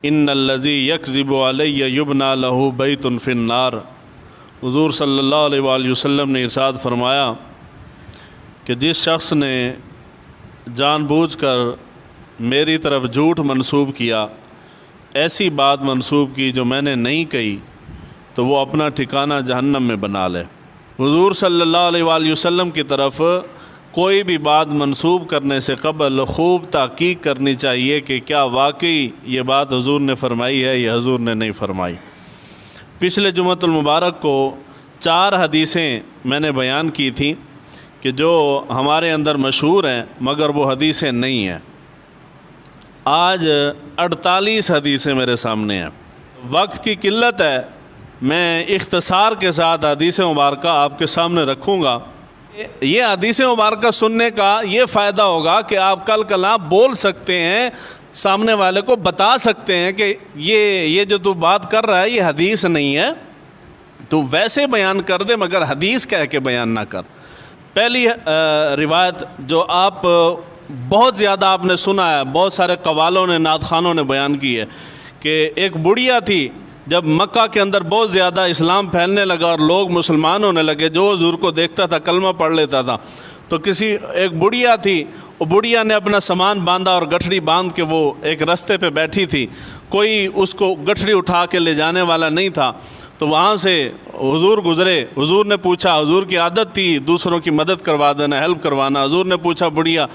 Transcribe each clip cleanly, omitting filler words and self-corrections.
ان الذی یکذب علی یبنی لہ بیت فی النار۔ حضور صلی اللہ علیہ وآلہ وسلم نے ارشاد فرمایا کہ جس شخص نے جان بوجھ کر میری طرف جھوٹ منسوب کیا، ایسی بات منسوب کی جو میں نے نہیں کہی، تو وہ اپنا ٹھکانہ جہنم میں بنا لے۔ حضور صلی اللہ علیہ وآلہ وسلم کی طرف کوئی بھی بات منسوب کرنے سے قبل خوب تحقیق کرنی چاہیے کہ کیا واقعی یہ بات حضور نے فرمائی ہے یا حضور نے نہیں فرمائی۔ پچھلے جمعۃ المبارک کو 4 حدیثیں میں نے بیان کی تھیں کہ جو ہمارے اندر مشہور ہیں مگر وہ حدیثیں نہیں ہیں۔ آج 48 حدیثیں میرے سامنے ہیں۔ وقت کی قلت ہے، میں اختصار کے ساتھ حدیث مبارکہ آپ کے سامنے رکھوں گا۔ یہ حدیث مبارکہ سننے کا یہ فائدہ ہوگا کہ آپ کل کلام بول سکتے ہیں، سامنے والے کو بتا سکتے ہیں کہ یہ جو تو بات کر رہا ہے یہ حدیث نہیں ہے، تو ویسے بیان کر دے مگر حدیث کہہ کے بیان نہ کر۔ پہلی روایت جو آپ بہت زیادہ آپ نے سنا ہے، بہت سارے قوالوں نے، نعت خوانوں نے بیان کی ہے کہ ایک بڑھیا تھی، جب مکہ کے اندر بہت زیادہ اسلام پھیلنے لگا اور لوگ مسلمان ہونے لگے، جو حضور کو دیکھتا تھا کلمہ پڑھ لیتا تھا، تو ایک بڑھیا تھی، وہ بڑھیا نے اپنا سامان باندھا اور گٹھڑی باندھ کے وہ ایک رستے پہ بیٹھی تھی، کوئی اس کو گٹھڑی اٹھا کے لے جانے والا نہیں تھا، تو وہاں سے حضور گزرے۔ حضور نے پوچھا، حضور کی عادت تھی دوسروں کی مدد کروا دینا، ہیلپ کروانا۔ حضور نے پوچھا بڑھیا،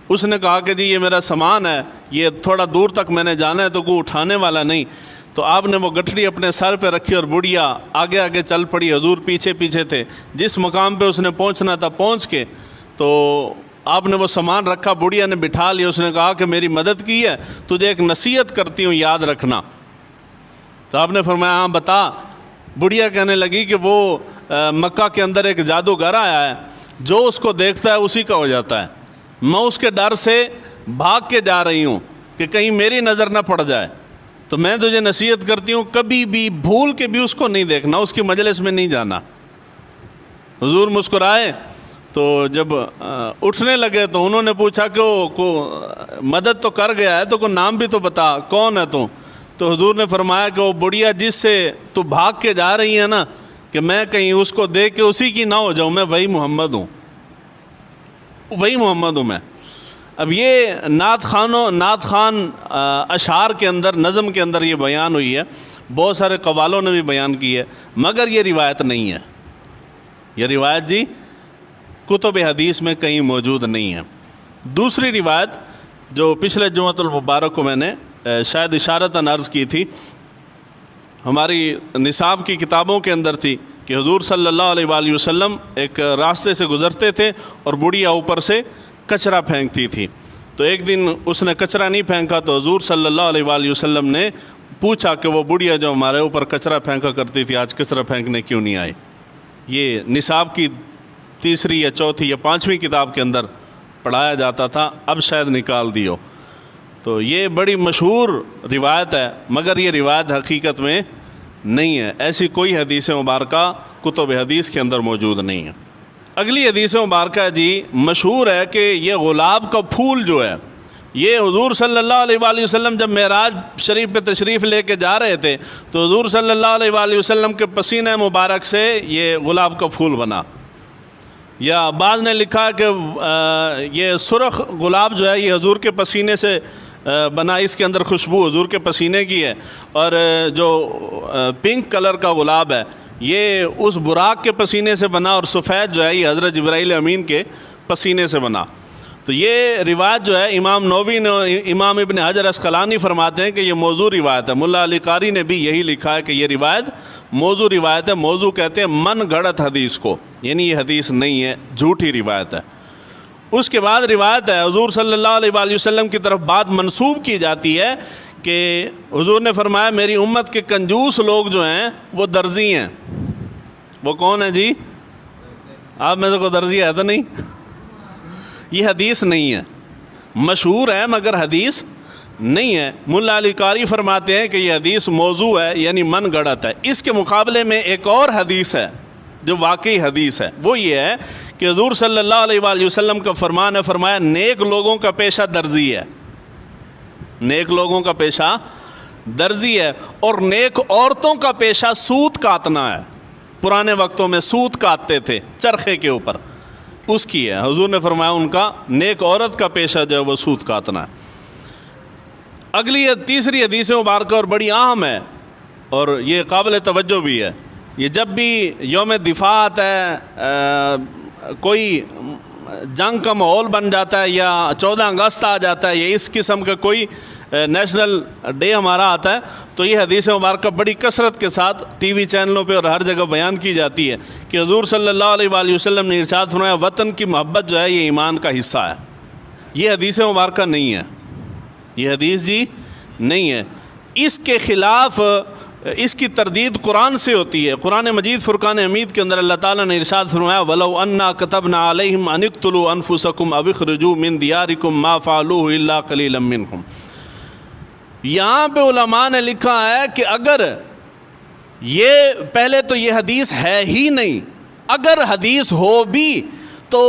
اس نے کہا کہ جی یہ میرا سامان ہے، یہ تھوڑا دور تک میں نے جانا ہے، تو کوئی اٹھانے والا نہیں۔ تو آپ نے وہ گٹھڑی اپنے سر پہ رکھی اور بڑھیا آگے آگے چل پڑی، حضور پیچھے پیچھے تھے۔ جس مقام پہ اس نے پہنچنا تھا پہنچ کے تو آپ نے وہ سامان رکھا، بڑھیا نے بٹھا لیا۔ اس نے کہا کہ میری مدد کی ہے، تجھے ایک نصیحت کرتی ہوں، یاد رکھنا۔ تو آپ نے فرمایا ہاں بتا۔ بڑھیا کہنے لگی کہ وہ مکہ کے اندر ایک جادوگر آیا ہے، جو اس کو دیکھتا ہے اسی کا ہو جاتا ہے۔ میں اس کے ڈر سے بھاگ کے جا رہی ہوں کہ کہیں میری نظر نہ پڑ جائے، تو میں تجھے نصیحت کرتی ہوں کبھی بھی بھول کے بھی اس کو نہیں دیکھنا، اس کی مجلس میں نہیں جانا۔ حضور مسکرائے، تو جب اٹھنے لگے تو انہوں نے پوچھا کہ وہ مدد تو کر گیا ہے تو کوئی نام بھی تو بتا، کون ہے تو حضور نے فرمایا کہ وہ بڑھیا جس سے تو بھاگ کے جا رہی ہے نا، کہ میں کہیں اس کو دیکھ کے اسی کی نہ ہو جاؤں، میں وہی محمد ہوں، وہی محمد ہوں میں۔ اب یہ نعت خوان اشعار کے اندر، نظم کے اندر یہ بیان ہوئی ہے، بہت سارے قوالوں نے بھی بیان کی ہے، مگر یہ روایت نہیں ہے۔ یہ روایت جی کتب حدیث میں کہیں موجود نہیں ہے۔ دوسری روایت جو پچھلے جمعۃ المبارک کو میں نے شاید اشارتاً عرض کی تھی، ہماری نصاب کی کتابوں کے اندر تھی کہ حضور صلی اللہ علیہ وآلہ وسلم ایک راستے سے گزرتے تھے اور بڑھیا اوپر سے کچرا پھینکتی تھی۔ تو ایک دن اس نے کچرا نہیں پھینکا تو حضور صلی اللہ علیہ وآلہ وسلم نے پوچھا کہ وہ بڑھیا جو ہمارے اوپر کچرا پھینکا کرتی تھی آج کچرا پھینکنے کیوں نہیں آئی؟ یہ نصاب کی 3 یا 4 یا 5ویں کتاب کے اندر پڑھایا جاتا تھا، اب شاید نکال دیو۔ تو یہ بڑی مشہور روایت ہے، مگر یہ روایت حقیقت میں نہیں ہے، ایسی کوئی حدیث مبارکہ کتب حدیث کے اندر موجود نہیں ہے۔ اگلی حدیث مبارکہ جی مشہور ہے کہ یہ گلاب کا پھول جو ہے، یہ حضور صلی اللہ علیہ وآلہ وسلم جب معراج شریف پہ تشریف لے کے جا رہے تھے تو حضور صلی اللہ علیہ وآلہ وسلم کے پسینہ مبارک سے یہ گلاب کا پھول بنا۔ یا بعض نے لکھا کہ یہ سرخ گلاب جو ہے یہ حضور کے پسینے سے بنا، اس کے اندر خوشبو حضور کے پسینے کی ہے، اور جو پنک کلر کا گلاب ہے یہ اس براق کے پسینے سے بنا، اور سفید جو ہے یہ حضرت جبرائیل امین کے پسینے سے بنا۔ تو یہ روایت جو ہے امام نووی نے، امام ابن حجر اسقلانی فرماتے ہیں کہ یہ موضوع روایت ہے۔ ملا علی قاری نے بھی یہی لکھا ہے کہ یہ روایت موضوع روایت ہے۔ موضوع کہتے ہیں من گھڑت حدیث کو، یعنی یہ حدیث نہیں ہے، جھوٹی روایت ہے۔ اس کے بعد روایت ہے حضور صلی اللہ علیہ وآلہ وسلم کی طرف بات منسوب کی جاتی ہے کہ حضور نے فرمایا میری امت کے کنجوس لوگ جو ہیں وہ درزی ہیں۔ وہ کون ہیں جی؟ آپ میں سے کوئی درزی ہے تو نہیں؟ یہ حدیث نہیں ہے، مشہور ہے مگر حدیث نہیں ہے۔ ملا علی قاری فرماتے ہیں کہ یہ حدیث موضوع ہے، یعنی من گڑت ہے۔ اس کے مقابلے میں ایک اور حدیث ہے جو واقعی حدیث ہے، وہ یہ ہے کہ حضور صلی اللہ علیہ وآلہ وسلم کا فرمان ہے، فرمایا نیک لوگوں کا پیشہ درزی ہے، نیک لوگوں کا پیشہ درزی ہے، اور نیک عورتوں کا پیشہ سوت کاتنا ہے۔ پرانے وقتوں میں سوت کاٹتے تھے چرخے کے اوپر، اس کی ہے۔ حضور نے فرمایا ان کا نیک عورت کا پیشہ جو ہے وہ سوت کاتنا ہے۔ اگلی تیسری حدیث مبارکہ اور بڑی اہم ہے اور یہ قابل توجہ بھی ہے۔ یہ جب بھی یوم دفاع آتا ہے، کوئی جنگ کا ماحول بن جاتا ہے، یا 14 اگست آ جاتا ہے، یا اس قسم کا کوئی نیشنل ڈے ہمارا آتا ہے، تو یہ حدیث مبارکہ بڑی کثرت کے ساتھ ٹی وی چینلوں پہ اور ہر جگہ بیان کی جاتی ہے کہ حضور صلی اللہ علیہ وآلہ وسلم نے ارشاد فرمایا وطن کی محبت جو ہے یہ ایمان کا حصہ ہے۔ یہ حدیث مبارکہ نہیں ہے، یہ حدیث جی نہیں ہے۔ اس کے خلاف اس کی تردید قرآن سے ہوتی ہے۔ قرآن مجید فرقان حمید کے اندر اللہ تعالیٰ نے ارشاد فرمایا وَلَوْ أَنَّا كَتَبْنَا عَلَيْهِمْ أَنِ اقْتُلُوا أَنفُسَكُمْ أَوِ اخْرُجُوا مِنْ دِيَارِكُمْ مَا فَعَلُوهُ إِلَّا قَلِيلًا مِنْهُمْ۔ یہاں پہ علماء نے لکھا ہے کہ اگر یہ پہلے تو یہ حدیث ہے ہی نہیں، اگر حدیث ہو بھی تو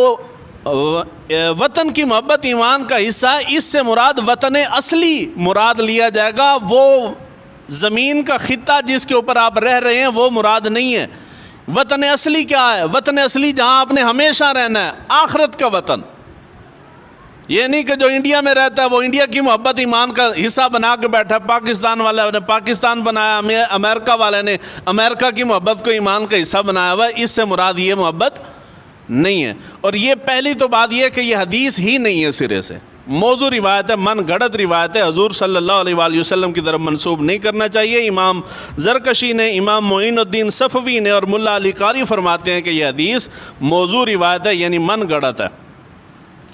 وطن کی محبت ایمان کا حصہ ہے، اس سے مراد وطن اصلی مراد لیا جائے گا، وہ زمین کا خطہ جس کے اوپر آپ رہ رہے ہیں وہ مراد نہیں ہے۔ وطن اصلی کیا ہے؟ وطن اصلی جہاں آپ نے ہمیشہ رہنا ہے، آخرت کا وطن۔ یہ نہیں کہ جو انڈیا میں رہتا ہے وہ انڈیا کی محبت ایمان کا حصہ بنا کے بیٹھا، پاکستان والے نے پاکستان بنایا، امریکہ والے نے امریکہ کی محبت کو ایمان کا حصہ بنایا ہوا ہے، اس سے مراد یہ محبت نہیں ہے۔ اور یہ پہلی تو بات یہ کہ یہ حدیث ہی نہیں ہے، سرے سے موضوع روایت ہے، من گھڑت روایت ہے، حضور صلی اللہ علیہ وآلہ وسلم کی طرف منسوب نہیں کرنا چاہیے۔ امام زرکشی نے، امام معین الدین صفوی نے اور ملا علی قاری فرماتے ہیں کہ یہ حدیث موضوع روایت ہے، یعنی من گھڑت ہے۔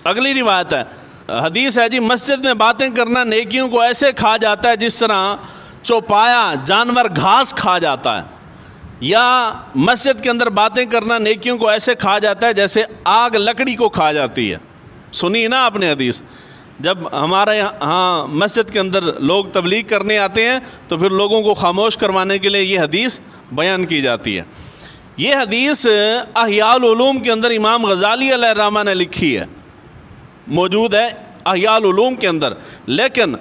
اگلی روایت ہے، حدیث ہے جی مسجد میں باتیں کرنا نیکیوں کو ایسے کھا جاتا ہے جس طرح چوپایا جانور گھاس کھا جاتا ہے، یا مسجد کے اندر باتیں کرنا نیکیوں کو ایسے کھا جاتا ہے جیسے آگ لکڑی کو کھا جاتی ہے۔ سنی نا آپ نے حدیث؟ جب ہمارے ہاں مسجد کے اندر لوگ تبلیغ کرنے آتے ہیں تو پھر لوگوں کو خاموش کروانے کے لیے یہ حدیث بیان کی جاتی ہے۔ یہ حدیث احیاء العلوم کے اندر امام غزالی علیہ الرحمہ نے لکھی ہے، موجود ہے احیاء العلوم کے اندر، لیکن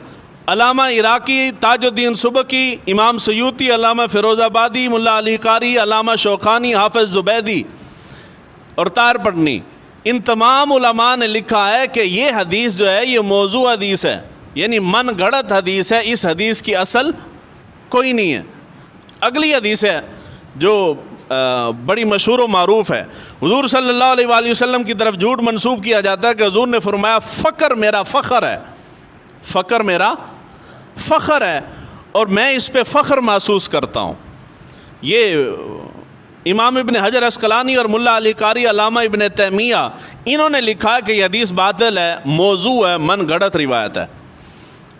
علامہ عراقی، تاج الدین سبکی، امام سیوطی، علامہ فیروز آبادی، ملا علی قاری، علامہ شوقانی، حافظ زبیدی اور طاہر پٹنی، ان تمام علماء نے لکھا ہے کہ یہ حدیث جو ہے یہ موضوع حدیث ہے، یعنی من گھڑت حدیث ہے، اس حدیث کی اصل کوئی نہیں ہے۔ اگلی حدیث ہے جو بڑی مشہور و معروف ہے، حضور صلی اللہ علیہ وآلہ وسلم کی طرف جھوٹ منسوب کیا جاتا ہے کہ حضور نے فرمایا فقر میرا فخر ہے، فقر میرا فخر ہے اور میں اس پہ فخر محسوس کرتا ہوں۔ یہ امام ابن حجر عسقلانی اور ملا علی قاری، علامہ ابن تیمیہ، انہوں نے لکھا ہے کہ یہ حدیث باطل ہے، موضوع ہے، من گھڑت روایت ہے۔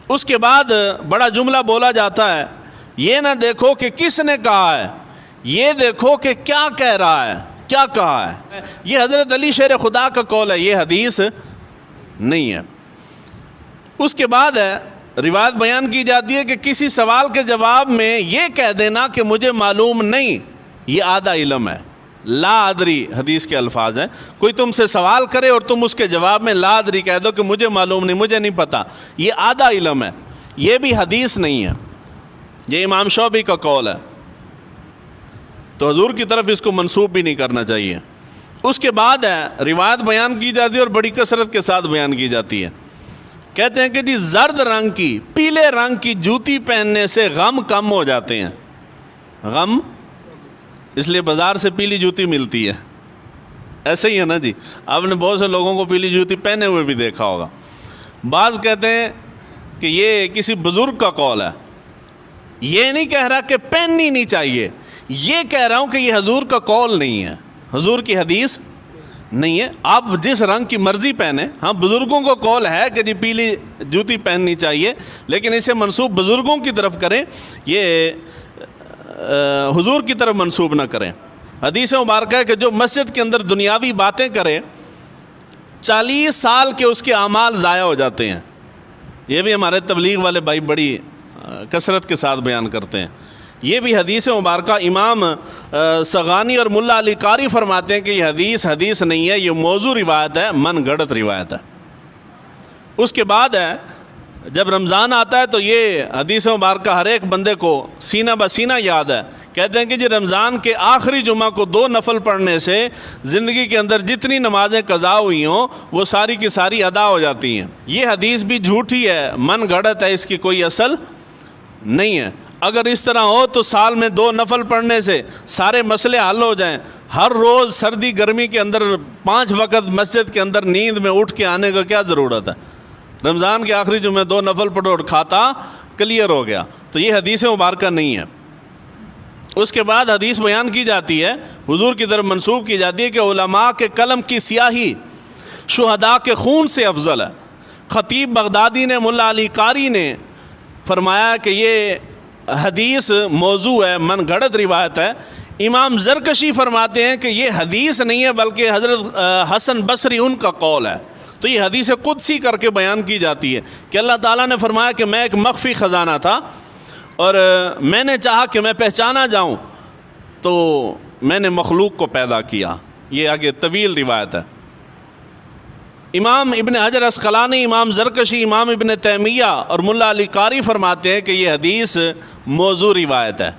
اس کے بعد بڑا جملہ بولا جاتا ہے، یہ نہ دیکھو کہ کس نے کہا ہے، یہ دیکھو کہ کیا کہہ رہا ہے، کیا کہا ہے۔ یہ حضرت علی شیر خدا کا قول ہے، یہ حدیث نہیں ہے۔ اس کے بعد ہے روایت بیان کی جاتی ہے کہ کسی سوال کے جواب میں یہ کہہ دینا کہ مجھے معلوم نہیں، یہ آدھا علم ہے۔ لا ادری حدیث کے الفاظ ہیں، کوئی تم سے سوال کرے اور تم اس کے جواب میں لا ادری کہہ دو کہ مجھے معلوم نہیں، مجھے نہیں پتا، یہ آدھا علم ہے، یہ بھی حدیث نہیں ہے، یہ امام شعبی کا قول ہے، تو حضور کی طرف اس کو منسوب بھی نہیں کرنا چاہیے۔ اس کے بعد ہے روایت بیان کی جاتی ہے اور بڑی کثرت کے ساتھ بیان کی جاتی ہے، کہتے ہیں کہ جی زرد رنگ کی، پیلے رنگ کی جوتی پہننے سے غم کم ہو جاتے ہیں۔ غم اس لیے بازار سے پیلی جوتی ملتی ہے، ایسے ہی ہے نا جی، آپ نے بہت سے لوگوں کو پیلی جوتی پہنے ہوئے بھی دیکھا ہوگا۔ بعض کہتے ہیں کہ یہ کسی بزرگ کا قول ہے، یہ نہیں کہہ رہا کہ پہننی نہیں چاہیے، یہ کہہ رہا ہوں کہ یہ حضور کا قول نہیں ہے، حضور کی حدیث نہیں ہے، آپ جس رنگ کی مرضی پہنیں۔ ہاں بزرگوں کو قول ہے کہ جی پیلی جوتی پہننی چاہیے، لیکن اسے منسوب بزرگوں کی طرف کریں، یہ حضور کی طرف منسوب نہ کریں۔ حدیث مبارکہ ہے کہ جو مسجد کے اندر دنیاوی باتیں کرے 40 سال کے اس کے اعمال ضائع ہو جاتے ہیں۔ یہ بھی ہمارے تبلیغ والے بھائی بڑی کثرت کے ساتھ بیان کرتے ہیں۔ یہ بھی حدیث مبارکہ امام سغانی اور ملا علی قاری فرماتے ہیں کہ یہ حدیث نہیں ہے، یہ موضوع روایت ہے، من گھڑت روایت ہے۔ اس کے بعد ہے جب رمضان آتا ہے تو یہ حدیث مبارکہ ہر ایک بندے کو سینہ بسینہ یاد ہے. کہتے ہیں کہ جی رمضان کے آخری جمعہ کو 2 نفل پڑھنے سے زندگی کے اندر جتنی نمازیں قضا ہوئی ہوں وہ ساری کی ساری ادا ہو جاتی ہیں. یہ حدیث بھی جھوٹی ہے, من گھڑت ہے, اس کی کوئی اصل نہیں ہے. اگر اس طرح ہو تو سال میں 2 نفل پڑھنے سے سارے مسئلے حل ہو جائیں. ہر روز سردی گرمی کے اندر 5 وقت مسجد کے اندر نیند میں اٹھ کے آنے کا کیا ضرورت ہے؟ رمضان کے آخری جمعے 2 نفل پڑھو اور کھاتا کلیئر ہو گیا. تو یہ حدیث مبارکہ نہیں ہے. اس کے بعد حدیث بیان کی جاتی ہے, حضور کی طرف منسوب کی جاتی ہے کہ علماء کے قلم کی سیاہی شہداء کے خون سے افضل ہے. خطیب بغدادی نے, ملا علی قاری نے فرمایا کہ یہ حدیث موضوع ہے, من گھڑت روایت ہے. امام زرکشی فرماتے ہیں کہ یہ حدیث نہیں ہے بلکہ حضرت حسن بصری ان کا قول ہے. تو یہ حدیث قدسی کر کے بیان کی جاتی ہے کہ اللہ تعالیٰ نے فرمایا کہ میں ایک مخفی خزانہ تھا اور میں نے چاہا کہ میں پہچانا جاؤں تو میں نے مخلوق کو پیدا کیا. یہ آگے طویل روایت ہے. امام ابن حجر عسقلانی, امام زرکشی, امام ابن تیمیہ اور ملا علی قاری فرماتے ہیں کہ یہ حدیث موضوع روایت ہے.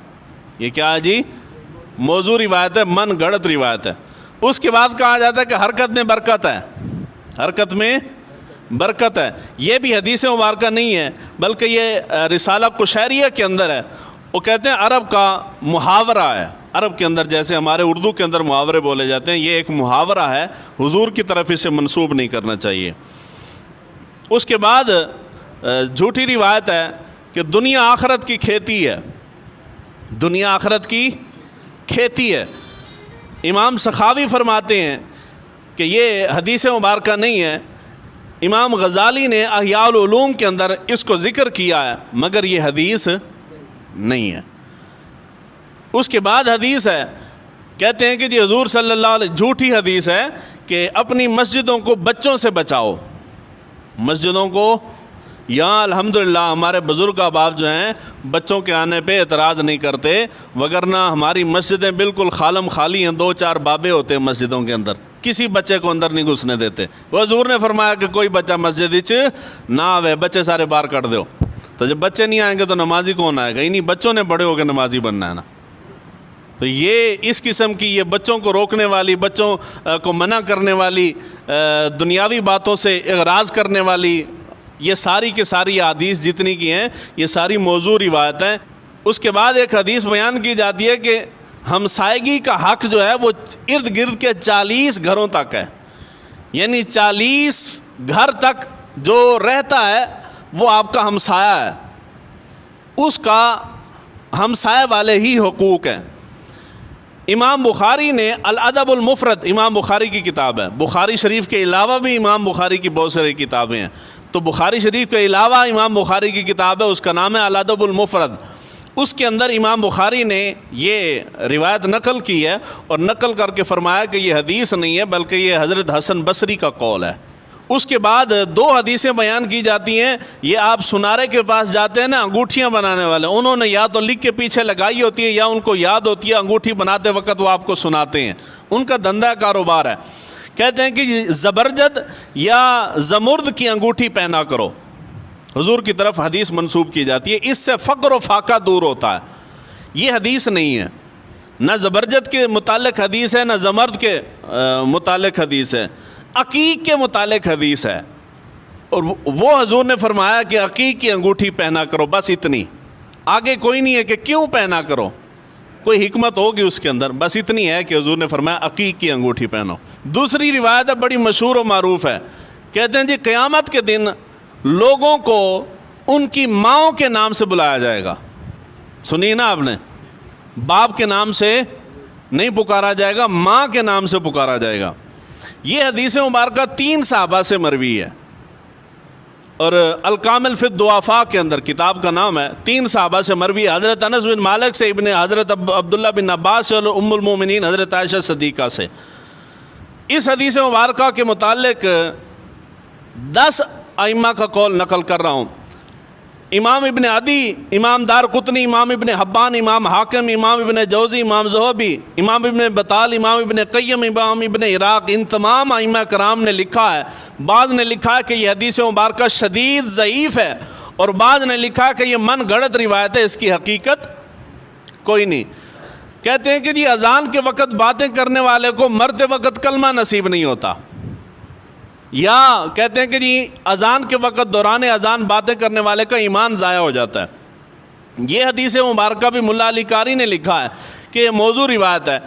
یہ کیا ہے جی؟ موضوع روایت ہے, من گھڑت روایت ہے. اس کے بعد کہا جاتا ہے کہ حرکت میں برکت ہے, حرکت میں برکت ہے. یہ بھی حدیث مبارکہ نہیں ہے بلکہ یہ رسالہ قشیریہ کے اندر ہے. وہ کہتے ہیں عرب کا محاورہ ہے. عرب کے اندر جیسے ہمارے اردو کے اندر محاورے بولے جاتے ہیں, یہ ایک محاورہ ہے, حضور کی طرف اسے منسوب نہیں کرنا چاہیے. اس کے بعد جھوٹی روایت ہے کہ دنیا آخرت کی کھیتی ہے, دنیا آخرت کی کھیتی ہے. امام سخاوی فرماتے ہیں کہ یہ حدیث مبارکہ نہیں ہے. امام غزالی نے احیاء العلوم کے اندر اس کو ذکر کیا ہے مگر یہ حدیث نہیں ہے. اس کے بعد حدیث ہے, کہتے ہیں کہ جی حضور صلی اللہ علیہ, جھوٹی حدیث ہے کہ اپنی مسجدوں کو بچوں سے بچاؤ. مسجدوں کو, یہاں الحمدللہ ہمارے بزرگ احباب جو ہیں بچوں کے آنے پہ اعتراض نہیں کرتے, وگرنہ ہماری مسجدیں بالکل خالم خالی ہیں. 2-4 بابے ہوتے ہیں مسجدوں کے اندر, کسی بچے کو اندر نہیں گھسنے دیتے. وہ حضور نے فرمایا کہ کوئی بچہ مسجد وچ نہ آوے, بچے سارے باہر کر دو. تو جب بچے نہیں آئیں گے تو نمازی کون آئے گا؟ انہیں بچوں نے بڑے ہو کے نمازی بننا ہے نا. تو یہ اس قسم کی یہ بچوں کو روکنے والی, بچوں کو منع کرنے والی, دنیاوی باتوں سے اغراض کرنے والی, یہ ساری کی ساری حدیث جتنی کی ہیں یہ ساری موضوع روایت ہیں. اس کے بعد ایک حدیث بیان کی جاتی ہے کہ ہمسائیگی کا حق جو ہے وہ ارد گرد کے 40 گھروں تک ہے. یعنی 40 گھر تک جو رہتا ہے وہ آپ کا ہمسایہ ہے, اس کا ہمسایہ والے ہی حقوق ہیں. امام بخاری نے الادب المفرد, امام بخاری کی کتاب ہے, بخاری شریف کے علاوہ بھی امام بخاری کی بہت ساری کتابیں ہیں, تو بخاری شریف کے علاوہ امام بخاری کی کتاب ہے, اس کا نام ہے الادب المفرد. اس کے اندر امام بخاری نے یہ روایت نقل کی ہے اور نقل کر کے فرمایا کہ یہ حدیث نہیں ہے بلکہ یہ حضرت حسن بصری کا قول ہے. اس کے بعد 2 حدیثیں بیان کی جاتی ہیں. یہ آپ سنارے کے پاس جاتے ہیں نا, انگوٹھیاں بنانے والے, انہوں نے یا تو لکھ کے پیچھے لگائی ہوتی ہے یا ان کو یاد ہوتی ہے, انگوٹھی بناتے وقت وہ آپ کو سناتے ہیں. ان کا دھندا کاروبار ہے. کہتے ہیں کہ زبرجد یا زمرد کی انگوٹھی پہنا کرو, حضور کی طرف حدیث منسوب کی جاتی ہے, اس سے فقر و فاقہ دور ہوتا ہے. یہ حدیث نہیں ہے, نہ زبرجد کے متعلق حدیث ہے نہ زمرد کے متعلق حدیث ہے. عقیق کے متعلق حدیث ہے اور وہ حضور نے فرمایا کہ عقیق کی انگوٹھی پہنا کرو, بس اتنی, آگے کوئی نہیں ہے کہ کیوں پہنا کرو, کوئی حکمت ہوگی اس کے اندر, بس اتنی ہے کہ حضور نے فرمایا عقیق کی انگوٹھی پہنو. دوسری روایت ہے بڑی مشہور و معروف ہے, کہتے ہیں جی قیامت کے دن لوگوں کو ان کی ماؤں کے نام سے بلایا جائے گا. سنی نا آپ نے, باپ کے نام سے نہیں پکارا جائے گا, ماں کے نام سے پکارا جائے گا. یہ حدیث مبارکہ 3 صحابہ سے مروی ہے اور الکامل فی الضعفاء کے اندر کتاب کا نام ہے, 3 صحابہ سے مروی ہے. حضرت انس بن مالک سے, ابن حضرت عبداللہ بن عباس اور ام المومنین حضرت عائشہ صدیقہ سے. اس حدیث مبارکہ کے متعلق 10 ائمہ کا قول نقل کر رہا ہوں. امام ابن عدی، امام دارقطنی، امام ابن حبان، امام حاکم، امام ابن جوزی، امام زہبی، امام ابن بطال، امام ابن قیم، امام ابن عراق، ان تمام ائمہ کرام نے لکھا ہے، بعض نے لکھا ہے کہ یہ حدیث مبارکہ شدید ضعیف ہے، اور بعض نے لکھا کہ یہ من گھڑت روایت ہے، اس کی حقیقت کوئی نہیں۔ کہتے ہیں کہ جی اذان کے وقت باتیں کرنے والے کو مرتے وقت کلمہ نصیب نہیں ہوتا، یا کہتے ہیں کہ جی اذان کے وقت دوران اذان باتیں کرنے والے کا ایمان ضائع ہو جاتا ہے۔ یہ حدیث مبارکہ بھی ملا علی قاری نے لکھا ہے کہ یہ موضوع روایت ہے۔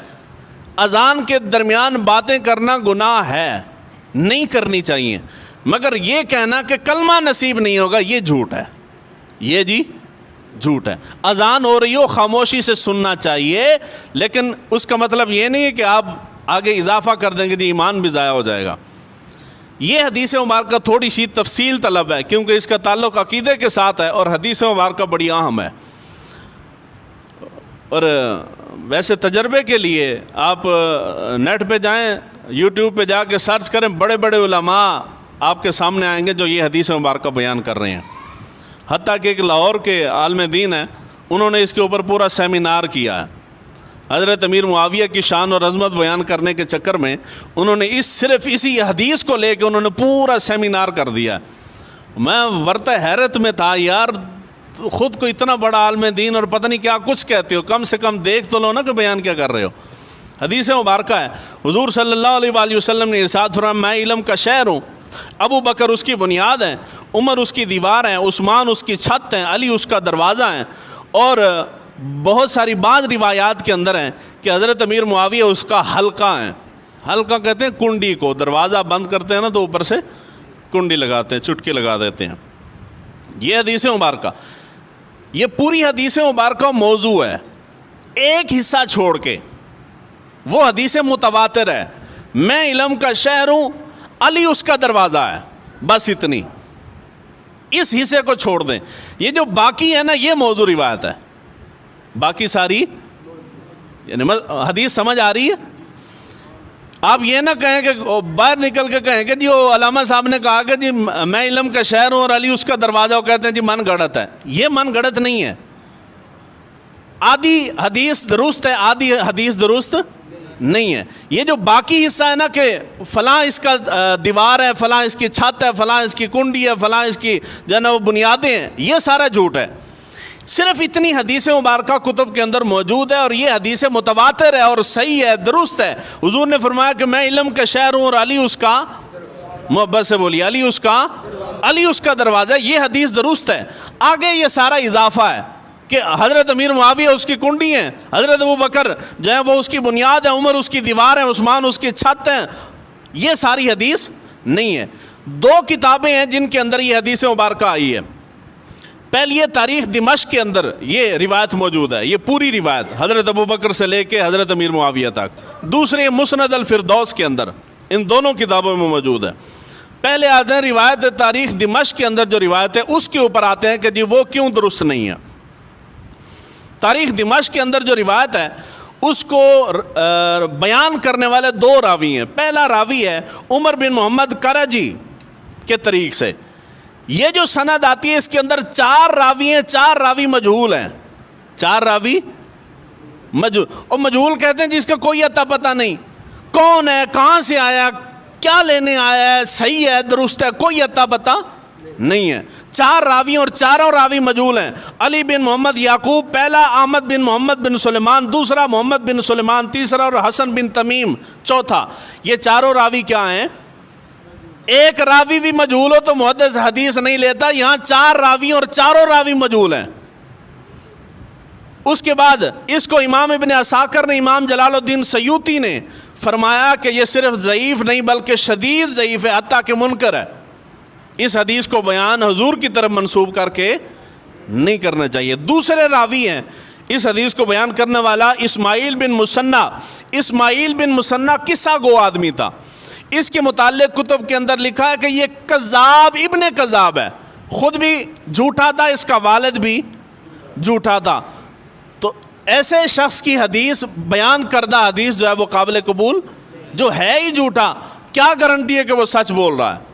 اذان کے درمیان باتیں کرنا گناہ ہے، نہیں کرنی چاہیے، مگر یہ کہنا کہ کلمہ نصیب نہیں ہوگا یہ جھوٹ ہے، یہ جی جھوٹ ہے۔ اذان ہو رہی ہو خاموشی سے سننا چاہیے، لیکن اس کا مطلب یہ نہیں ہے کہ آپ آگے اضافہ کر دیں گے جی ایمان بھی ضائع ہو جائے گا۔ یہ حدیث مبارکہ تھوڑی سی تفصیل طلب ہے، کیونکہ اس کا تعلق عقیدے کے ساتھ ہے، اور حدیث مبارکہ بڑی اہم ہے۔ اور ویسے تجربے کے لیے آپ نیٹ پہ جائیں، یوٹیوب پہ جا کے سرچ کریں، بڑے بڑے علماء آپ کے سامنے آئیں گے جو یہ حدیث مبارکہ بیان کر رہے ہیں۔ حتیٰ کہ ایک لاہور کے عالم دین ہیں، انہوں نے اس کے اوپر پورا سیمینار کیا ہے۔ حضرت امیر معاویہ کی شان اور عظمت بیان کرنے کے چکر میں انہوں نے صرف اسی حدیث کو لے کے انہوں نے پورا سیمینار کر دیا۔ میں ورطہ حیرت میں تھا، یار خود کو اتنا بڑا عالم دین اور پتہ نہیں کیا کچھ کہتے ہو، کم سے کم دیکھ تو لو نا کہ بیان کیا کر رہے ہو۔ حدیث مبارکہ ہے، حضور صلی اللہ علیہ وآلہ وسلم نے ارشاد فرمایا میں علم کا شہر ہوں، ابو بکر اس کی بنیاد ہے، عمر اس کی دیوار ہے، عثمان اس کی چھت ہے، علی اس کا دروازہ ہے۔ اور بہت ساری بعض روایات کے اندر ہیں کہ حضرت امیر معاویہ اس کا حلقہ ہیں۔ حلقہ کہتے ہیں کنڈی کو، دروازہ بند کرتے ہیں نا تو اوپر سے کنڈی لگاتے ہیں، چٹکی لگا دیتے ہیں۔ یہ حدیث مبارکہ، یہ پوری حدیث مبارکہ موضوع ہے، ایک حصہ چھوڑ کے وہ حدیث متواتر ہے، میں علم کا شہر ہوں، علی اس کا دروازہ ہے، بس اتنی، اس حصے کو چھوڑ دیں۔ یہ جو باقی ہے نا یہ موضوع روایت ہے، باقی ساری یعنی حدیث سمجھ آ رہی ہے۔ آپ یہ نہ کہیں کہ باہر نکل کے کہیں کہ جی وہ علامہ صاحب نے کہا کہ جی میں علم کا شہر ہوں اور علی اس کا دروازہ، وہ کہتے ہیں جی من گھڑت ہے۔ یہ من گھڑت نہیں ہے، آدھی حدیث درست ہے، آدھی حدیث درست نہیں ہے۔ یہ جو باقی حصہ ہے نا کہ فلاں اس کا دیوار ہے، فلاں اس کی چھت ہے، فلاں اس کی کنڈی ہے، فلاں اس کی جو ہے نا وہ بنیادیں ہیں، یہ سارا جھوٹ ہے۔ صرف اتنی حدیث مبارکہ کتب کے اندر موجود ہے، اور یہ حدیث متواتر ہے اور صحیح ہے، درست ہے۔ حضور نے فرمایا کہ میں علم کا شہر ہوں اور علی اس کا، محبت سے بولیے، علی اس کا دروازہ، یہ حدیث درست ہے۔ آگے یہ سارا اضافہ ہے کہ حضرت امیر معاویہ اس کی کنڈی ہیں، حضرت ابو بکر جو ہے وہ اس کی بنیاد ہے، عمر اس کی دیوار ہے، عثمان اس کی چھت ہے، یہ ساری حدیث نہیں ہے۔ دو کتابیں ہیں جن کے اندر یہ حدیث مبارکہ آئی ہے۔ پہلی تاریخ دمشق کے اندر یہ روایت موجود ہے، یہ پوری روایت حضرت ابو بکر سے لے کے حضرت امیر معاویہ تک۔ دوسری مسند الفردوس کے اندر، ان دونوں کتابوں میں موجود ہے۔ پہلے آتے ہیں روایت تاریخ دمشق کے اندر جو روایت ہے اس کے اوپر آتے ہیں کہ جی وہ کیوں درست نہیں ہے۔ تاریخ دمشق کے اندر جو روایت ہے اس کو بیان کرنے والے دو راوی ہیں۔ پہلا راوی ہے عمر بن محمد کرجی کے طریق سے، یہ جو سند آتی ہے اس کے اندر 4 راوی ہیں، 4 راوی مجہول ہیں، 4 راوی مجہول، اور مجہول کہتے ہیں جس کا کوئی اتا پتہ نہیں، کون ہے، کہاں سے آیا، کیا لینے آیا ہے، صحیح ہے، درست ہے، کوئی اتا پتہ نہیں ہے۔ 4 راوی اور چاروں راوی مجہول ہیں۔ علی بن محمد یعقوب پہلا، احمد بن محمد بن سلیمان دوسرا، محمد بن سلیمان تیسرا، اور حسن بن تمیم چوتھا۔ یہ چاروں راوی کیا ہیں؟ ایک راوی بھی مجہول ہو تو محدث حدیث نہیں لیتا، یہاں 4 راوی اور چاروں راوی مجہول ہیں۔ اس کے بعد اس کو امام ابن عساکر نے، امام جلال الدین سیوطی نے فرمایا کہ یہ صرف ضعیف نہیں بلکہ شدید ضعیف ہے، حتیٰ کہ منکر ہے۔ اس حدیث کو بیان حضور کی طرف منسوب کر کے نہیں کرنا چاہیے۔ دوسرے راوی ہیں اس حدیث کو بیان کرنے والا اسماعیل بن مسنہ۔ اسماعیل بن مسنہ قصہ گو آدمی تھا، اس کے متعلق کتب کے اندر لکھا ہے کہ یہ کذاب ابن کذاب ہے، خود بھی جھوٹا تھا، اس کا والد بھی جھوٹا تھا۔ تو ایسے شخص کی حدیث، بیان کردہ حدیث جو ہے وہ قابل قبول جو ہے ہی جھوٹا، کیا گارنٹی ہے کہ وہ سچ بول رہا ہے؟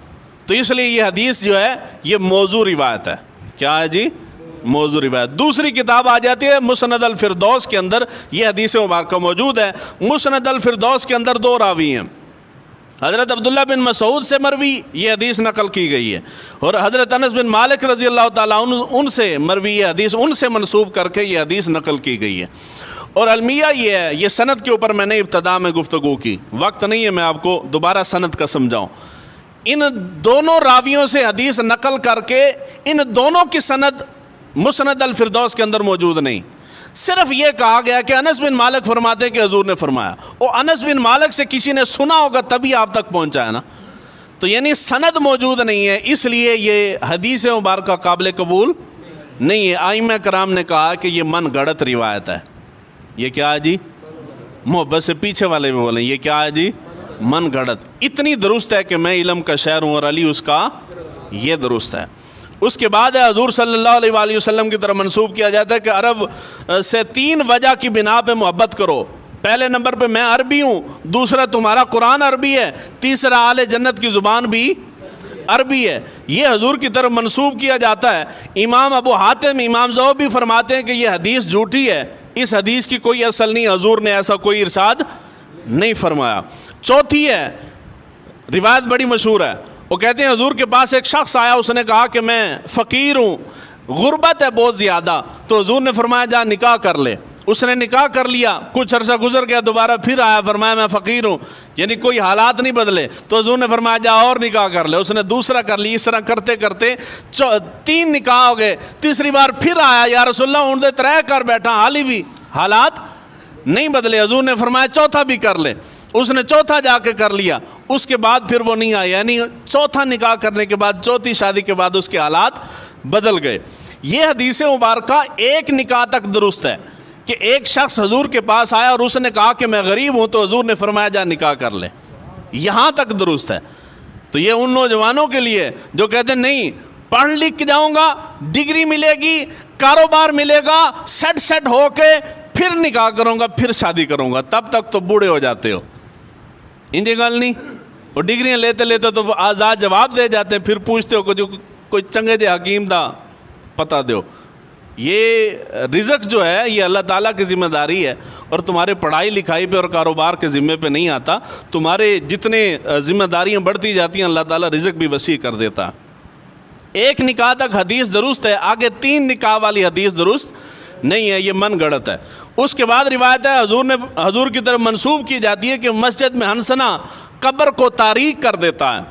تو اس لیے یہ حدیث جو ہے یہ موضوع روایت ہے۔ کیا ہے جی؟ موضوع روایت۔ دوسری کتاب آ جاتی ہے مسند الفردوس کے اندر، یہ حدیث مبارکہ موجود ہے۔ مسند الفردوس کے اندر 2 راوی ہیں، حضرت عبداللہ بن مسعود سے مروی یہ حدیث نقل کی گئی ہے، اور حضرت انس بن مالک رضی اللہ تعالیٰ عنہ ان سے مروی یہ حدیث، ان سے منسوب کر کے یہ حدیث نقل کی گئی ہے۔ اور المیہ یہ ہے، یہ سند کے اوپر میں نے ابتدا میں گفتگو کی، وقت نہیں ہے میں آپ کو دوبارہ سند کا سمجھاؤں۔ ان دونوں راویوں سے حدیث نقل کر کے ان دونوں کی سند مسند الفردوس کے اندر موجود نہیں، صرف یہ کہا گیا کہ انس بن مالک فرماتے کہ حضور نے فرمایا، اور انس بن مالک سے کسی نے سنا ہوگا تبھی آپ تک پہنچا ہے نا، تو یعنی سند موجود نہیں ہے، اس لیے یہ حدیث مبارکہ قابل قبول نہیں ہے۔ ائمہ کرام نے کہا کہ یہ من گھڑت روایت ہے۔ یہ کیا ہے جی؟ محبت سے پیچھے والے بھی بولیں، یہ کیا ہے جی؟ من گھڑت۔ اتنی درست ہے کہ میں علم کا شہر ہوں اور علی اس کا، یہ درست ہے۔ اس کے بعد ہے حضور صلی اللہ علیہ وآلہ وسلم کی طرف منسوب کیا جاتا ہے کہ عرب سے 3 وجہ کی بنا پہ محبت کرو۔ پہلے نمبر پہ میں عربی ہوں، دوسرا تمہارا قرآن عربی ہے، تیسرا اہل جنت کی زبان بھی عربی ہے۔ یہ حضور کی طرف منسوب کیا جاتا ہے۔ امام ابو حاتم، امام ذہبی فرماتے ہیں کہ یہ حدیث جھوٹی ہے، اس حدیث کی کوئی اصل نہیں، حضور نے ایسا کوئی ارشاد نہیں فرمایا۔ چوتھی ہے روایت بڑی مشہور ہے، وہ کہتے ہیں حضور کے پاس ایک شخص آیا، اس نے کہا کہ میں فقیر ہوں، غربت ہے بہت زیادہ، تو حضور نے فرمایا جا نکاح کر لے۔ اس نے نکاح کر لیا، کچھ عرصہ گزر گیا، دوبارہ پھر آیا، فرمایا میں فقیر ہوں، یعنی کوئی حالات نہیں بدلے، تو حضور نے فرمایا جا اور نکاح کر لے۔ اس نے دوسرا کر لی، اس طرح کرتے کرتے 3 نکاح ہو گئے۔ تیسری بار پھر آیا، یا رسول اللہ ہوں دے 3 کر بیٹھا، حالی بھی حالات نہیں بدلے۔ حضور نے فرمایا چوتھا بھی کر لے۔ اس نے چوتھا جا کے کر لیا، اس کے بعد پھر وہ نہیں آیا، یعنی چوتھا نکاح کرنے کے بعد، چوتھی شادی کے بعد اس کے حالات بدل گئے۔ یہ حدیث مبارکہ ایک نکاح تک درست ہے کہ ایک شخص حضور کے پاس آیا اور اس نے کہا کہ میں غریب ہوں، تو حضور نے فرمایا جا نکاح کر لے، یہاں تک درست ہے۔ تو یہ ان نوجوانوں کے لیے جو کہتے ہیں نہیں پڑھ لکھ کے جاؤں گا، ڈگری ملے گی، کاروبار ملے گا، سیٹ ہو کے پھر نکاح کروں گا، پھر شادی کروں گا، تب تک تو بوڑھے ہو جاتے ہو، انجی گل نہیں، اور ڈگریاں لیتے لیتے تو آزاد جواب دے جاتے ہیں، پھر پوچھتے ہو کہ جو کوئی چنگے جے حکیم دا پتہ دیو۔ یہ رزق جو ہے یہ اللہ تعالیٰ کی ذمہ داری ہے، اور تمہارے پڑھائی لکھائی پہ اور کاروبار کے ذمے پہ نہیں آتا، تمہارے جتنے ذمہ داریاں بڑھتی جاتی ہیں اللہ تعالیٰ رزق بھی وسیع کر دیتا۔ ایک نکاح تک حدیث درست ہے، آگے 3 نکاح والی حدیث درست نہیں ہے، یہ من گھڑت ہے۔ اس کے بعد روایت ہے حضور کی طرف منسوب کی جاتی ہے کہ مسجد میں ہنسنا قبر کو تاریک کر دیتا ہے۔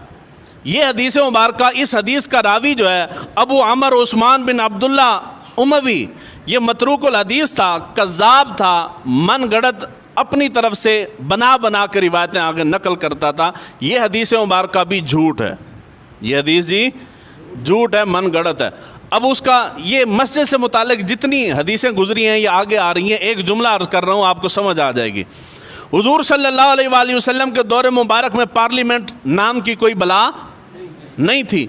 یہ حدیث مبارکہ، اس حدیث کا راوی جو ہے ابو عمر عثمان بن عبداللہ اموی، یہ متروک الحدیث تھا، کذاب تھا، من گھڑت اپنی طرف سے بنا کے روایتیں آگے نقل کرتا تھا۔ یہ حدیث مبارکہ بھی جھوٹ ہے، یہ حدیث جی جھوٹ ہے، من گھڑت ہے۔ اب اس کا یہ مسجد سے متعلق جتنی حدیثیں گزری ہیں یہ آگے آ رہی ہیں، ایک جملہ عرض کر رہا ہوں، آپ کو سمجھ آ جائے گی۔ حضور صلی اللہ علیہ وآلہ وسلم کے دور مبارک میں پارلیمنٹ نام کی کوئی بلا نہیں تھی،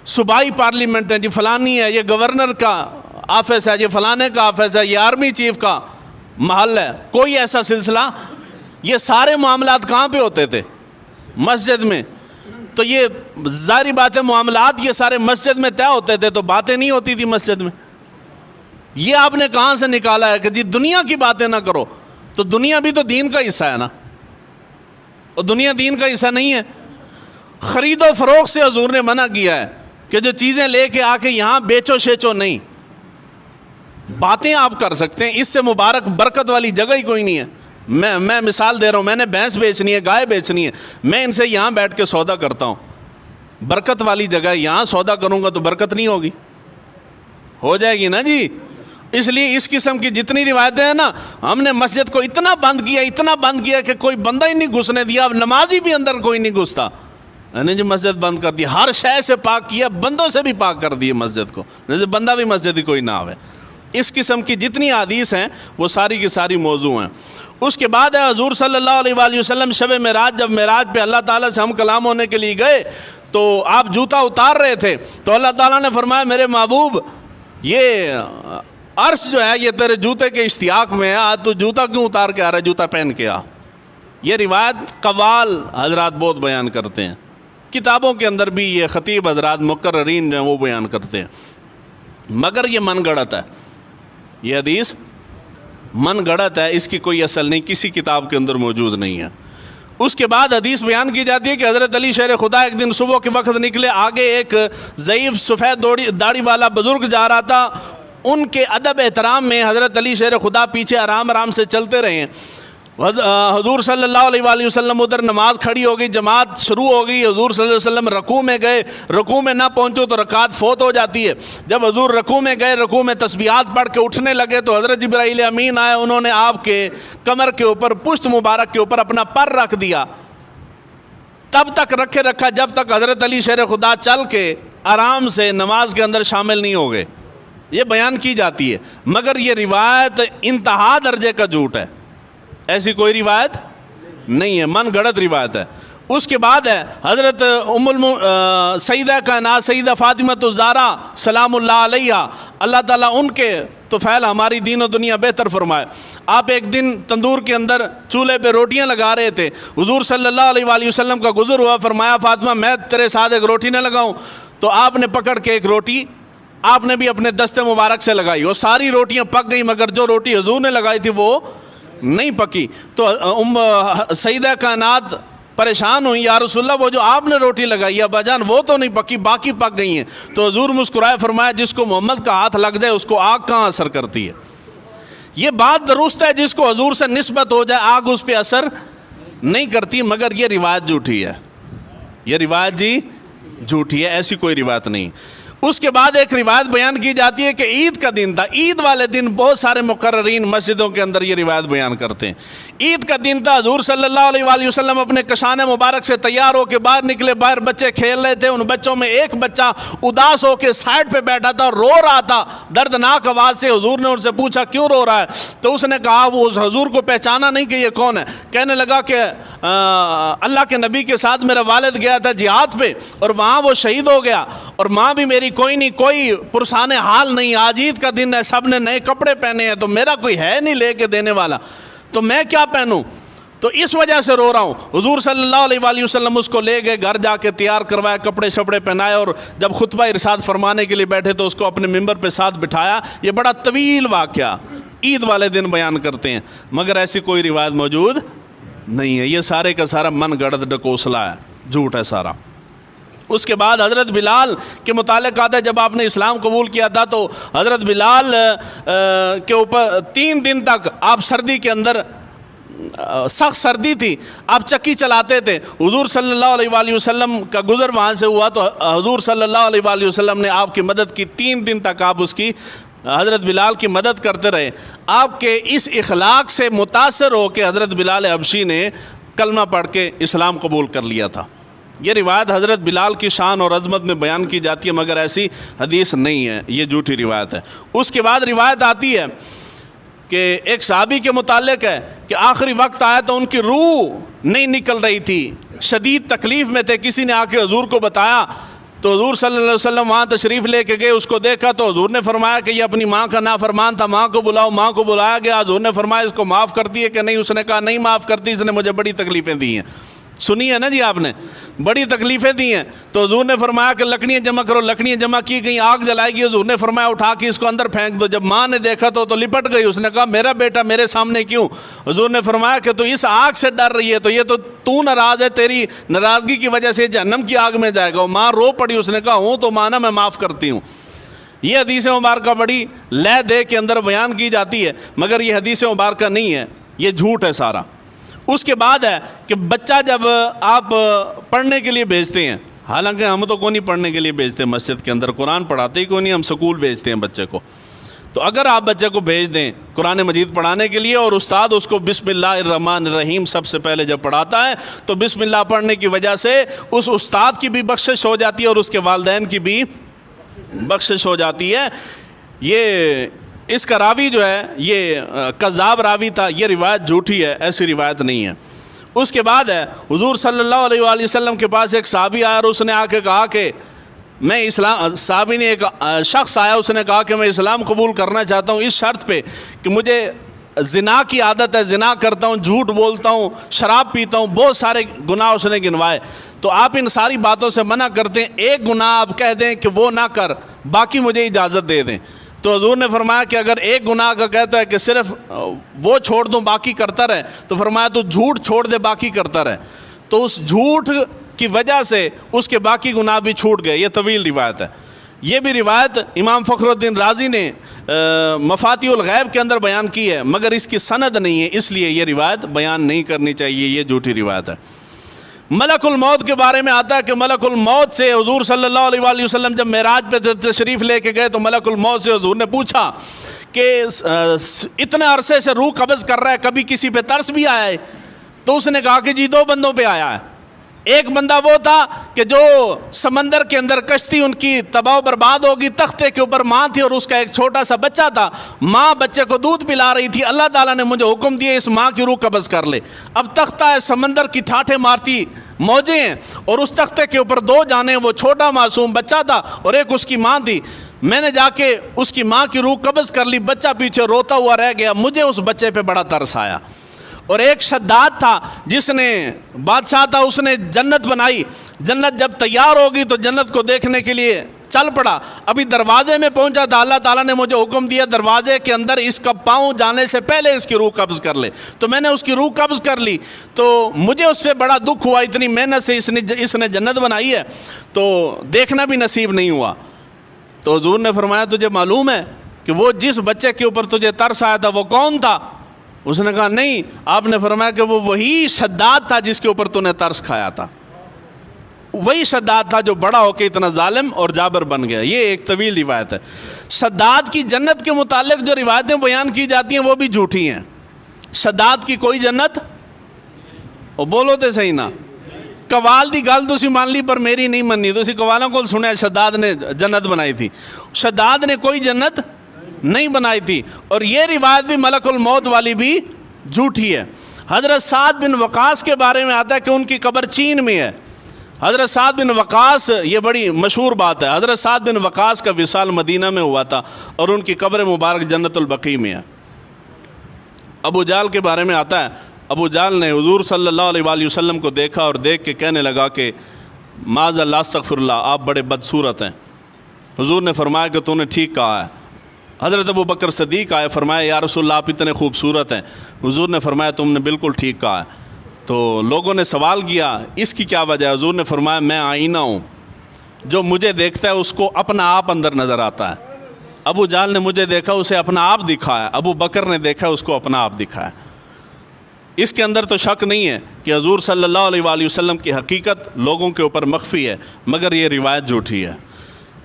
صوبائی پارلیمنٹ ہے جی، فلانی ہے، یہ گورنر کا آفس ہے، یہ فلانے کا آفس ہے، یہ آرمی چیف کا محل ہے، کوئی ایسا سلسلہ، یہ سارے معاملات کہاں پہ ہوتے تھے؟ مسجد میں۔ تو یہ ظاہری بات ہے، معاملات یہ سارے مسجد میں طے ہوتے تھے، تو باتیں نہیں ہوتی تھی مسجد میں۔ یہ آپ نے کہاں سے نکالا ہے کہ جی دنیا کی باتیں نہ کرو؟ تو دنیا بھی تو دین کا حصہ ہے نا، اور دنیا دین کا حصہ نہیں ہے۔ خرید و فروخت سے حضور نے منع کیا ہے کہ جو چیزیں لے کے آ کے یہاں بیچو شیچو نہیں، باتیں آپ کر سکتے ہیں، اس سے مبارک برکت والی جگہ ہی کوئی نہیں ہے۔ میں مثال دے رہا ہوں، میں نے بھینس بیچنی ہے، گائے بیچنی ہے، میں ان سے یہاں بیٹھ کے سودا کرتا ہوں، برکت والی جگہ، یہاں سودا کروں گا تو برکت نہیں ہوگی، ہو جائے گی نا جی۔ اس لیے اس قسم کی جتنی روایتیں ہیں نا، ہم نے مسجد کو اتنا بند کیا کہ کوئی بندہ ہی نہیں گھسنے دیا، اب نمازی بھی اندر کوئی نہیں گھستا، میں نے جو مسجد بند کر دی، ہر شے سے پاک کیا، بندوں سے بھی پاک کر دی مسجد کو، جیسے بندہ بھی مسجد ہی کوئی نہ آوے۔ اس قسم کی جتنی حدیث ہیں وہ ساری کی ساری موضوع ہیں۔ اس کے بعد ہے حضور صلی اللہ علیہ وآلہ وسلم شب معراج، جب معراج پہ اللہ تعالیٰ سے ہم کلام ہونے کے لیے گئے تو آپ جوتا اتار رہے تھے، تو اللہ تعالیٰ نے فرمایا میرے محبوب یہ عرش جو ہے یہ تیرے جوتے کے اشتیاق میں ہے، آج تو جوتا کیوں اتار کے آ رہا ہے، جوتا پہن کے آ۔ یہ روایت قوال حضرات بہت بیان کرتے ہیں، کتابوں کے اندر بھی یہ خطیب حضرات مقررین جو ہیں وہ بیان کرتے ہیں۔ مگر یہ من گڑت ہے، یہ حدیث من گڑت ہے، اس کی کوئی اصل نہیں، کسی کتاب کے اندر موجود نہیں ہے۔ اس کے بعد حدیث بیان کی جاتی ہے کہ حضرت علی شیر خدا ایک دن صبح کے وقت نکلے، آگے ایک ضعیف سفید داڑھی والا بزرگ جا رہا تھا، ان کے ادب احترام میں حضرت علی شیر خدا پیچھے آرام آرام سے چلتے رہے۔ حضور صلی اللہ علیہ وآلہ وسلم ادھر نماز کھڑی ہو گئی، جماعت شروع ہو گئی، حضور صلی اللہ علیہ وسلم رکوع میں گئے، رکوع میں نہ پہنچو تو رکعت فوت ہو جاتی ہے۔ جب حضور رکوع میں گئے، رکوع میں تسبیحات پڑھ کے اٹھنے لگے تو حضرت جبرائیل امین آئے، انہوں نے آپ کے کمر کے اوپر، پشت مبارک کے اوپر اپنا پر رکھ دیا، تب تک رکھا جب تک حضرت علی شیر خدا چل کے آرام سے نماز کے اندر شامل نہیں ہو گئے۔ یہ بیان کی جاتی ہے، مگر یہ روایت انتہا درجے کا جھوٹ ہے، ایسی کوئی روایت نہیں ہے، من گڑت روایت ہے۔ اس کے بعد ہے حضرت سیدہ کائنات سیدہ فاطمہ الزہرا سلام اللہ علیہ، اللہ تعالیٰ ان کے طفیل ہماری دین و دنیا بہتر فرمائے، آپ ایک دن تندور کے اندر چولہے پہ روٹیاں لگا رہے تھے، حضور صلی اللہ علیہ وآلہ وسلم کا گزر ہوا، فرمایا فاطمہ میں تیرے ساتھ ایک روٹی نہ لگاؤں؟ تو آپ نے پکڑ کے ایک روٹی آپ نے بھی اپنے دست مبارک سے لگائی، اور ساری روٹیاں پک گئیں، مگر جو روٹی حضور نے لگائی تھی وہ نہیں پکی۔ تو سیدہ کائنات پریشان ہوئی، یا رسول اللہ وہ جو آپ نے روٹی لگائی ہے ابا جان وہ تو نہیں پکی، باقی پک گئی ہیں۔ تو حضور مسکرائے، فرمایا جس کو محمد کا ہاتھ لگ جائے اس کو آگ کہاں اثر کرتی ہے؟ یہ بات درست ہے، جس کو حضور سے نسبت ہو جائے آگ اس پہ اثر نہیں کرتی، مگر یہ روایت جھوٹی ہے، یہ روایت جی جھوٹی ہے، ایسی کوئی روایت نہیں۔ اس کے بعد ایک روایت بیان کی جاتی ہے کہ عید کا دن تھا، عید والے دن بہت سارے مقررین مسجدوں کے اندر یہ روایت بیان کرتے ہیں، عید کا دن تھا، حضور صلی اللہ علیہ وآلہ وسلم اپنے کشان مبارک سے تیار ہو کے باہر نکلے، باہر بچے کھیل رہے تھے، ان بچوں میں ایک بچہ اداس ہو کے سائڈ پہ بیٹھا تھا، رو رہا تھا دردناک آواز سے۔ حضور نے ان سے پوچھا کیوں رو رہا ہے؟ تو اس نے کہا وہ اس حضور کو پہچانا نہیں کہ یہ کون ہے، کہنے لگا کہ اللہ کے نبی کے ساتھ میرا والد گیا تھا جہاد پہ اور وہاں وہ شہید ہو گیا، اور ماں بھی میری کوئی نہیں، کوئی پرسان حال نہیں، آج عید کا دن ہے، سب نے نئے کپڑے پہنے ہیں، تو میرا کوئی ہے نہیں لے کے دینے والا، تو میں کیا پہنوں؟ تو اس وجہ سے رو رہا ہوں۔ حضور صلی اللہ علیہ وآلہ وسلم اس کو لے گئے، گھر جا کے تیار کروائے، کپڑے شپڑے پہنائے، اور جب خطبہ ارشاد فرمانے کے لیے بیٹھے تو اس کو اپنے ممبر پہ ساتھ بٹھایا۔ یہ بڑا طویل واقعہ عید والے دن بیان کرتے ہیں، مگر ایسی کوئی روایت موجود نہیں ہے، یہ سارے کا سارا من گڑت ڈکوسلا ہے، جھوٹ ہے سارا۔ اس کے بعد حضرت بلال کے متعلق آتا ہے، جب آپ نے اسلام قبول کیا تھا تو حضرت بلال کے اوپر 3 دن تک آپ سردی کے اندر، سخت سردی تھی، آپ چکی چلاتے تھے، حضور صلی اللہ علیہ وآلہ وسلم کا گزر وہاں سے ہوا تو حضور صلی اللہ علیہ وآلہ وسلم نے آپ کی مدد کی، 3 دن تک آپ اس کی حضرت بلال کی مدد کرتے رہے۔ آپ کے اس اخلاق سے متاثر ہو کے حضرت بلال حبشی نے کلمہ پڑھ کے اسلام قبول کر لیا تھا۔ یہ روایت حضرت بلال کی شان اور عظمت میں بیان کی جاتی ہے، مگر ایسی حدیث نہیں ہے، یہ جھوٹی روایت ہے۔ اس کے بعد روایت آتی ہے کہ ایک صحابی کے متعلق ہے کہ آخری وقت آیا تو ان کی روح نہیں نکل رہی تھی، شدید تکلیف میں تھے، کسی نے آ کے حضور کو بتایا تو حضور صلی اللہ علیہ وسلم وہاں تشریف لے کے گئے، اس کو دیکھا تو حضور نے فرمایا کہ یہ اپنی ماں کا نافرمان تھا، ماں کو بلاؤ، ماں کو بلایا گیا، حضور نے فرمایا اس کو معاف کرتی ہے کہ نہیں؟ اس نے کہا نہیں معاف کرتی، اس نے مجھے بڑی تکلیفیں دی ہیں۔ سنی ہے نا جی آپ نے، بڑی تکلیفیں دی ہیں، تو حضور نے فرمایا کہ لکڑیاں جمع کرو، لکڑیاں جمع کی گئیں، آگ جلائے گی، حضور نے فرمایا اٹھا کے اس کو اندر پھینک دو۔ جب ماں نے دیکھا تو لپٹ گئی، اس نے کہا میرا بیٹا میرے سامنے کیوں؟ حضور نے فرمایا کہ تو اس آگ سے ڈر رہی ہے تو یہ تو ناراض ہے، تیری ناراضگی کی وجہ سے جہنم کی آگ میں جائے گا۔ ماں رو پڑی، اس نے کہا ہوں تو ماں نا میں معاف کرتی ہوں۔ یہ حدیث مبارکہ بڑی لے دے کے اندر بیان کی جاتی ہے، مگر یہ حدیث مبارکہ نہیں ہے، یہ جھوٹ ہے سارا۔ اس کے بعد ہے کہ بچہ جب آپ پڑھنے کے لیے بھیجتے ہیں، حالانکہ ہم تو کوئی نہیں پڑھنے کے لیے بھیجتے، مسجد کے اندر قرآن پڑھاتے ہی کوئی نہیں، ہم سکول بھیجتے ہیں بچے کو، تو اگر آپ بچے کو بھیج دیں قرآن مجید پڑھانے کے لیے اور استاد اس کو بسم اللہ الرحمن الرحیم سب سے پہلے جب پڑھاتا ہے تو بسم اللہ پڑھنے کی وجہ سے اس استاد کی بھی بخشش ہو جاتی ہے اور اس کے والدین کی بھی بخشش ہو جاتی ہے۔ یہ اس کا راوی جو ہے یہ کذاب راوی تھا، یہ روایت جھوٹی ہے، ایسی روایت نہیں ہے۔ اس کے بعد ہے حضور صلی اللہ علیہ وآلہ وسلم کے پاس ایک صحابی آیا اور اس نے آ کے کہا کہ میں صحابی نے ایک شخص آیا، اس نے کہا کہ میں اسلام قبول کرنا چاہتا ہوں اس شرط پہ کہ مجھے زنا کی عادت ہے، زنا کرتا ہوں، جھوٹ بولتا ہوں، شراب پیتا ہوں، بہت سارے گناہ اس نے گنوائے، تو آپ ان ساری باتوں سے منع کرتے ہیں، ایک گناہ آپ کہہ دیں کہ وہ نہ کر، باقی مجھے اجازت دے دیں۔ تو حضور نے فرمایا کہ اگر ایک گناہ کا کہتا ہے کہ صرف وہ چھوڑ دوں باقی کرتا رہے، تو فرمایا تو جھوٹ چھوڑ دے باقی کرتا رہے، تو اس جھوٹ کی وجہ سے اس کے باقی گناہ بھی چھوٹ گئے۔ یہ طویل روایت ہے۔ یہ بھی روایت امام فخر الدین رازی نے مفاتیح الغیب کے اندر بیان کی ہے، مگر اس کی سند نہیں ہے، اس لیے یہ روایت بیان نہیں کرنی چاہیے، یہ جھوٹی روایت ہے۔ ملک الموت کے بارے میں آتا ہے کہ ملک الموت سے حضور صلی اللہ علیہ وآلہ وسلم جب معراج پہ تشریف لے کے گئے تو ملک الموت سے حضور نے پوچھا کہ اتنے عرصے سے روح قبض کر رہا ہے، کبھی کسی پہ ترس بھی آیا ہے؟ تو اس نے کہا کہ جی 2 بندوں پہ آیا ہے۔ ایک بندہ وہ تھا کہ جو سمندر کے اندر کشتی ان کی تباہ و برباد ہوگی، تختے کے اوپر ماں تھی اور اس کا ایک چھوٹا سا بچہ تھا، ماں بچے کو دودھ پلا رہی تھی، اللہ تعالیٰ نے مجھے حکم دیا اس ماں کی روح قبض کر لے۔ اب تختہ ہے، سمندر کی ٹھاٹھے مارتی موجیں ہیں، اور اس تختے کے اوپر 2 جانیں، وہ چھوٹا معصوم بچہ تھا اور ایک اس کی ماں تھی۔ میں نے جا کے اس کی ماں کی روح قبض کر لی، بچہ پیچھے روتا ہوا رہ گیا، مجھے اس بچے پہ بڑا ترس آیا۔ اور ایک شداد تھا جس نے بادشاہ تھا، اس نے جنت بنائی، جنت جب تیار ہوگی تو جنت کو دیکھنے کے لیے چل پڑا، ابھی دروازے میں پہنچا تھا، اللہ تعالیٰ نے مجھے حکم دیا دروازے کے اندر اس کا پاؤں جانے سے پہلے اس کی روح قبض کر لے، تو میں نے اس کی روح قبض کر لی، تو مجھے اس پہ بڑا دکھ ہوا، اتنی محنت سے اس نے جنت بنائی ہے تو دیکھنا بھی نصیب نہیں ہوا۔ تو حضور نے فرمایا تجھے معلوم ہے کہ وہ جس بچے کے اوپر تجھے ترس آیا تھا وہ کون تھا؟ اس نے کہا نہیں۔ آپ نے فرمایا کہ وہ وہی شداد تھا جس کے اوپر تو نے ترس کھایا تھا، وہی شداد تھا جو بڑا ہو کے اتنا ظالم اور جابر بن گیا۔ یہ ایک طویل روایت ہے۔ شداد کی جنت کے متعلق جو روایتیں بیان کی جاتی ہیں وہ بھی جھوٹی ہیں۔ شداد کی کوئی جنت، وہ بولو تے صحیح نا، قوال دی گل تسی مان لی پر میری نہیں مننی، تسی قوالوں کو سنیا شداد نے جنت بنائی تھی، شداد نے کوئی جنت نہیں بنائی تھی۔ اور یہ روایت بھی ملک الموت والی بھی جھوٹی ہے۔ حضرت سعد بن وقاص کے بارے میں آتا ہے کہ ان کی قبر چین میں ہے۔ حضرت سعد بن وقاص، یہ بڑی مشہور بات ہے، حضرت سعد بن وقاص کا وصال مدینہ میں ہوا تھا اور ان کی قبر مبارک جنت البقیع میں ہے۔ ابو جہل کے بارے میں آتا ہے، ابو جہل نے حضور صلی اللہ علیہ وآلہ وسلم کو دیکھا اور دیکھ کے کہنے لگا کہ معاذ اللہ استغفر اللہ، آپ بڑے بدصورت ہیں۔ حضور نے فرمایا کہ تو نے ٹھیک کہا ہے۔ حضرت ابو بکر صدیق آئے، فرمایا یا رسول اللہ آپ اتنے خوبصورت ہیں۔ حضور نے فرمایا تم نے بالکل ٹھیک کہا ہے۔ تو لوگوں نے سوال کیا اس کی کیا وجہ ہے؟ حضور نے فرمایا میں آئینہ ہوں، جو مجھے دیکھتا ہے اس کو اپنا آپ اندر نظر آتا ہے۔ ابو جہل نے مجھے دیکھا، اسے اپنا آپ دکھا ہے، ابو بکر نے دیکھا اس کو اپنا آپ دکھا ہے۔ اس کے اندر تو شک نہیں ہے کہ حضور صلی اللہ علیہ وآلہ وسلم کی حقیقت لوگوں کے اوپر مخفی ہے، مگر یہ روایت جھوٹی ہے۔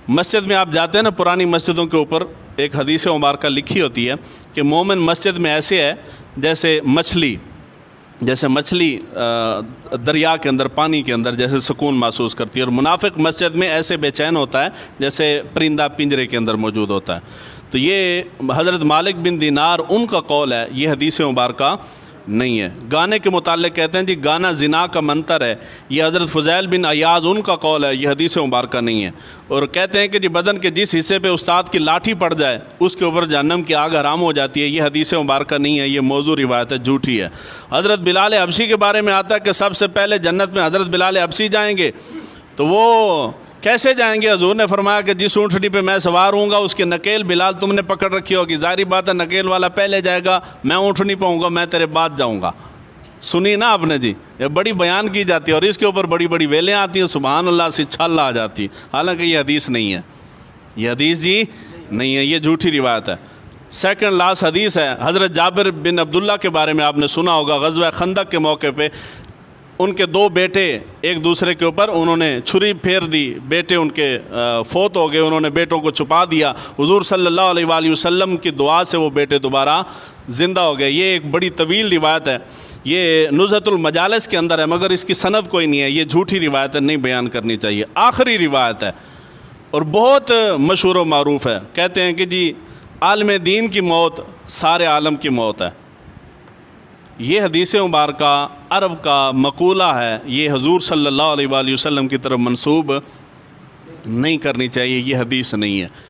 مسجد میں آپ جاتے ہیں نا، پرانی مسجدوں کے اوپر ایک حدیث مبارکہ لکھی ہوتی ہے کہ مومن مسجد میں ایسے ہے جیسے مچھلی دریا کے اندر، پانی کے اندر جیسے سکون محسوس کرتی ہے، اور منافق مسجد میں ایسے بے چین ہوتا ہے جیسے پرندہ پنجرے کے اندر موجود ہوتا ہے۔ تو یہ حضرت مالک بن دینار ان کا قول ہے، یہ حدیث مبارکہ نہیں ہے۔ گانے کے متعلق کہتے ہیں جی گانا زنا کا منتر ہے، یہ حضرت فضیل بن عیاض ان کا قول ہے، یہ حدیث مبارکہ نہیں ہے۔ اور کہتے ہیں کہ جی بدن کے جس حصے پہ استاد کی لاٹھی پڑ جائے اس کے اوپر جہنم کی آگ حرام ہو جاتی ہے، یہ حدیث مبارکہ نہیں ہے، یہ موضوع روایت ہے، جھوٹی ہے۔ حضرت بلال حبشی کے بارے میں آتا ہے کہ سب سے پہلے جنت میں حضرت بلال حبشی جائیں گے، تو وہ کیسے جائیں گے؟ حضور نے فرمایا کہ جس اونٹنی پہ میں سوار ہوں گا اس کے نکیل بلال تم نے پکڑ رکھی ہوگی، ظاہری بات ہے نکیل والا پہلے جائے گا، میں اونٹنی پہ ہوں گا، میں تیرے بعد جاؤں گا۔ سنی نا آپ نے جی، یہ بڑی بیان کی جاتی ہے اور اس کے اوپر بڑی بڑی ویلیں آتی ہیں، سبحان اللہ سے چھال آ جاتی ہے، حالانکہ یہ حدیث نہیں ہے، یہ حدیث جی نہیں ہے، یہ جھوٹی روایت ہے۔ سیکنڈ لاسٹ حدیث ہے حضرت جابر بن عبداللہ کے بارے میں آپ نے سنا ہوگا، غزوہ خندق کے موقع پہ ان کے 2 بیٹے ایک دوسرے کے اوپر انہوں نے چھری پھیر دی، بیٹے ان کے فوت ہو گئے، انہوں نے بیٹوں کو چھپا دیا، حضور صلی اللہ علیہ وآلہ وسلم کی دعا سے وہ بیٹے دوبارہ زندہ ہو گئے۔ یہ ایک بڑی طویل روایت ہے، یہ نزہۃ المجالس کے اندر ہے، مگر اس کی سند کوئی نہیں ہے، یہ جھوٹی روایت ہے، نہیں بیان کرنی چاہیے۔ آخری روایت ہے اور بہت مشہور و معروف ہے، کہتے ہیں کہ جی عالم دین کی موت سارے عالم کی موت ہے۔ یہ حدیث مبارکہ عرب کا مقولہ ہے، یہ حضور صلی اللہ علیہ وآلہ وسلم کی طرف منسوب نہیں کرنی چاہیے، یہ حدیث نہیں ہے۔